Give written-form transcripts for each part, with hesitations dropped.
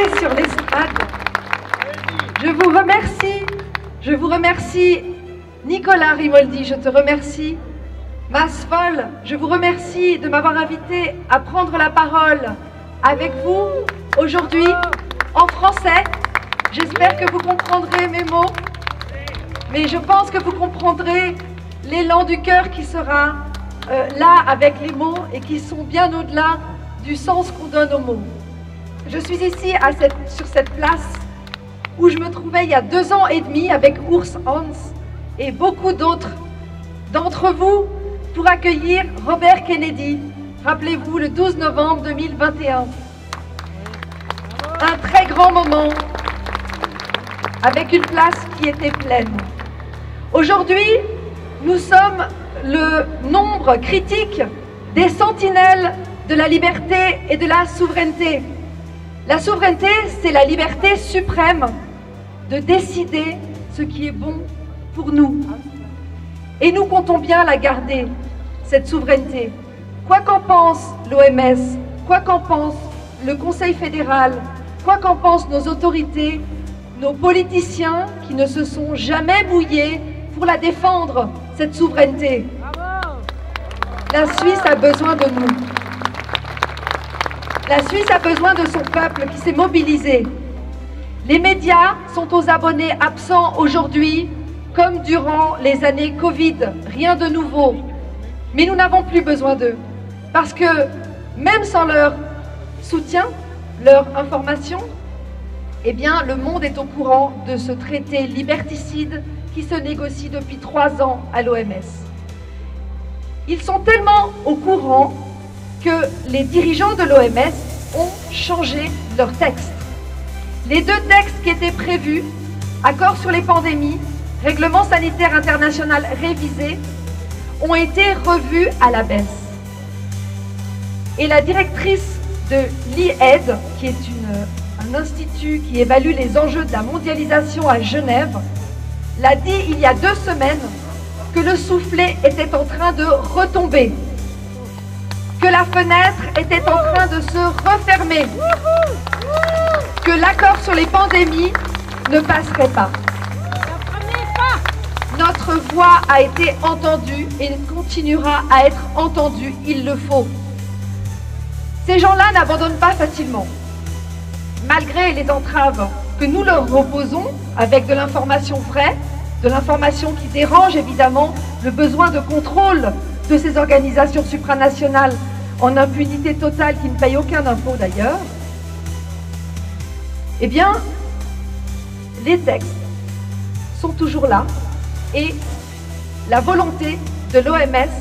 monter sur l'estrade. Je vous remercie, Nicolas Rimoldi, je te remercie. Masfol, je vous remercie de m'avoir invité à prendre la parole avec vous aujourd'hui en français. J'espère que vous comprendrez mes mots, mais je pense que vous comprendrez l'élan du cœur qui sera là avec les mots et qui sont bien au-delà du sens qu'on donne aux mots. Je suis ici sur cette place où je me trouvais il y a 2 ans et demi avec Urs Hans et beaucoup d'autres d'entre vous pour accueillir Robert Kennedy. Rappelez-vous, le 12 novembre 2021. Un très grand moment avec une place qui était pleine. Aujourd'hui, nous sommes le nombre critique des sentinelles de la liberté et de la souveraineté. La souveraineté, c'est la liberté suprême de décider ce qui est bon pour nous. Et nous comptons bien la garder, cette souveraineté. Quoi qu'en pense l'OMS, quoi qu'en pense le Conseil fédéral, quoi qu'en pensent nos autorités, nos politiciens qui ne se sont jamais mouillés pour la défendre, cette souveraineté. La Suisse a besoin de nous. La Suisse a besoin de son peuple qui s'est mobilisé. Les médias sont aux abonnés absents aujourd'hui, comme durant les années Covid. Rien de nouveau. Mais nous n'avons plus besoin d'eux. Parce que même sans leur soutien, leur information, eh bien, le monde est au courant de ce traité liberticide qui se négocie depuis 3 ans à l'OMS. Ils sont tellement au courant que les dirigeants de l'OMS ont changé leur texte. Les 2 textes qui étaient prévus, accord sur les pandémies, règlement sanitaire international révisé, ont été revus à la baisse. Et la directrice de l'IAID, qui est un institut qui évalue les enjeux de la mondialisation à Genève, l'a dit il y a 2 semaines que le soufflet était en train de retomber, que la fenêtre était en train de se refermer, que l'accord sur les pandémies ne passerait pas. Notre voix a été entendue et continuera à être entendue, il le faut. Ces gens-là n'abandonnent pas facilement, malgré les entraves que nous leur opposons avec de l'information vraie, de l'information qui dérange évidemment le besoin de contrôle de ces organisations supranationales en impunité totale qui ne payent aucun impôt d'ailleurs. Eh bien, les textes sont toujours là et la volonté de l'OMS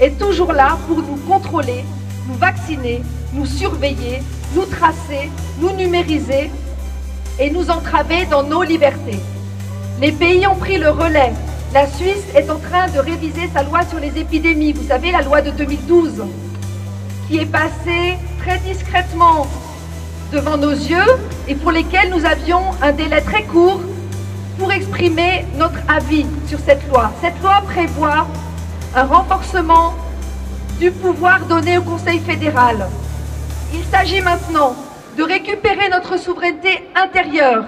est toujours là pour nous contrôler, nous vacciner, nous surveiller, nous tracer, nous numériser et nous entraver dans nos libertés. Les pays ont pris le relais. La Suisse est en train de réviser sa loi sur les épidémies. Vous savez, la loi de 2012, qui est passée très discrètement devant nos yeux et pour lesquels nous avions un délai très court pour exprimer notre avis sur cette loi. Cette loi prévoit un renforcement du pouvoir donné au Conseil fédéral. Il s'agit maintenant de récupérer notre souveraineté intérieure,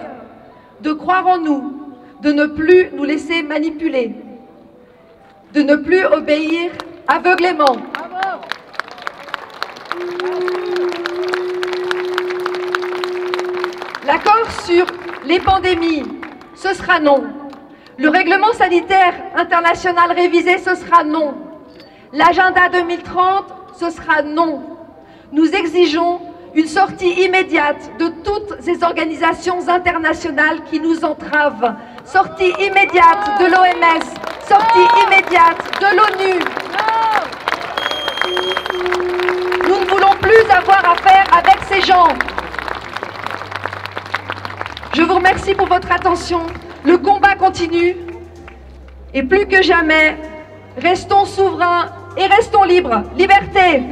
de croire en nous, de ne plus nous laisser manipuler, de ne plus obéir aveuglément. L'accord sur les pandémies, ce sera non. Le règlement sanitaire international révisé, ce sera non. L'agenda 2030, ce sera non. Nous exigeons une sortie immédiate de toutes ces organisations internationales qui nous entravent. Sortie immédiate de l'OMS, sortie immédiate de l'ONU. Nous ne voulons plus avoir affaire avec ces gens. Je vous remercie pour votre attention. Le combat continue. Et plus que jamais, restons souverains et restons libres. Liberté!